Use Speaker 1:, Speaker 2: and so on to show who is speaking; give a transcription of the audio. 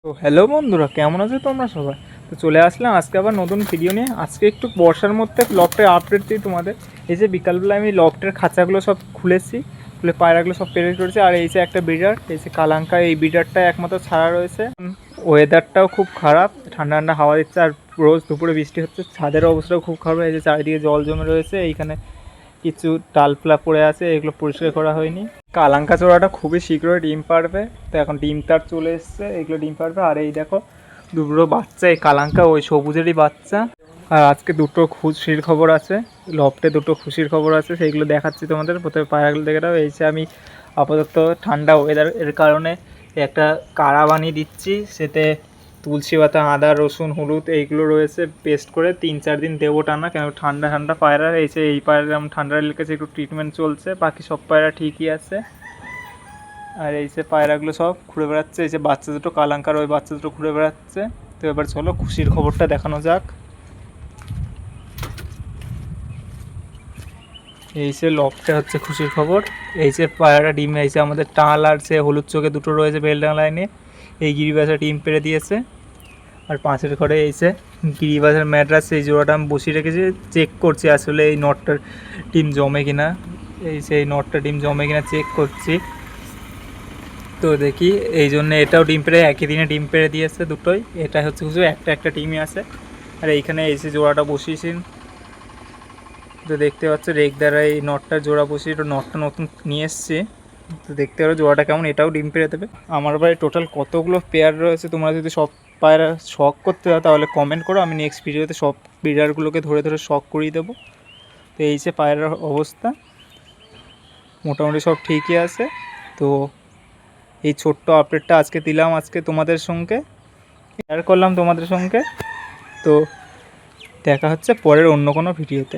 Speaker 1: তো হ্যালো বন্ধুরা, কেমন আছো তোমরা সবাই? তো চলে আসলাম আজকে আবার নতুন ভিডিও নিয়ে। আজকে একটু বর্ষার মধ্যে লফটের আপডেট দিই তোমাদের। এই যে বিকালবেলা আমি লফটের খাঁচাগুলো সব খুলেছি, খুলে পায়রাগুলো সব পেরে করেছি। আর এই যে একটা ব্রিডার, এই যে কালাঙ্কা, এই ব্রিডারটা একমাত্র ছাড়া রয়েছে। ওয়েদারটাও খুব খারাপ, ঠান্ডা ঠান্ডা হাওয়া দিচ্ছে আর রোজ দুপুরে বৃষ্টি হচ্ছে। ছাদের অবস্থাও খুব খারাপ, এই যে চারিদিকে জল জমে রয়েছে। এইখানে কিছু ডালপালা পড়ে আছে, এগুলো পরিষ্কার করা হয়নি। কালাঙ্কা চোরাটা খুবই শীঘ্রই ডিম পারবে, তো এখন ডিম তার চলে এসছে, এগুলো ডিম পারবে। আর এই দেখো দুটো বাচ্চা, এই কালাঙ্কা ওই সবুজেরই বাচ্চা। আর আজকে দুটো খুশির খবর আছে, লফটে দুটো খুশির খবর আছে, সেইগুলো দেখাচ্ছি তোমাদের। প্রথমে পায়রাগুলো দেখে দাও। এই যে আমি আপাতত ঠান্ডা ওয়েদার এর কারণে একটা কাড়া বানিয়ে দিচ্ছি, সেতে তুলসী পাতা, আদা, রসুন, হলুদ এইগুলো রয়েছে পেস্ট করে 3-4 দিন দেবো টানা। কেন ঠান্ডা ঠান্ডা পায়রা, এই পায়রা যেমন ঠান্ডা লেগেছে, একটু ট্রিটমেন্ট চলছে, বাকি সব পায়রা ঠিকই আছে। আর এই যে পায়রাগুলো সব ঘুরে বেড়াচ্ছে, এই যে বাচ্চা দুটো কালাঙ্কার, ওই বাচ্চা দুটো ঘুরে বেড়াচ্ছে। তো এবার চলো খুশির খবরটা দেখানো যাক। এই যে লফটে হচ্ছে খুশির খবর। এই যে পায়রা ডিম, এই যে আমাদের টাল আর সে হলুদ চোখে দুটো রয়েছে বেলডাঙা লাইনে, এই গিরিবাসা ডিম পেড়ে দিয়েছে। আর পাঁচের ঘরে এই যে গিরিবাসের ম্যাড্রাস, এই জোড়াটা আমি বসিয়ে রেখেছি, চেক করছি আসলে এই নটটার ডিম জমে কিনা। এই যে এই নটটা ডিম জমে কিনা চেক করছি, তো দেখি। এই জন্য এটাও ডিম পেড়ে একই দিনে ডিম পেড়ে দিয়েছে দুটোই। এটা হচ্ছে কিছু একটা একটা ডিমই আছে। আর এইখানে এই যে জোড়াটা বসিয়েছি, তো দেখতে পাচ্ছ রেক দ্বারা এই নটটার জোড়া বসিয়ে, এটা নটটা নতুন নিয়ে এসছে। তো দেখতে পারো জোড়াটা কেমন, এটাও ডিম পেড়ে দেবে। আমার বাড়ি টোটাল কতগুলো পেয়ার রয়েছে, তোমরা যদি সব পায়রা শখ করতে চাও তাহলে কমেন্ট করো, আমি নেক্সট ভিডিওতে সব ব্রিডারগুলোকে ধরে ধরে শখ করিয়ে দেবো। তো এই যে পায়রার অবস্থা মোটামুটি সব ঠিকই আছে। তো এই ছোট্ট আপডেটটা আজকে দিলাম, আজকে তোমাদের সঙ্গে শেয়ার করলাম তোমাদের সঙ্গে। তো দেখা হচ্ছে পরের অন্য কোনো ভিডিওতে।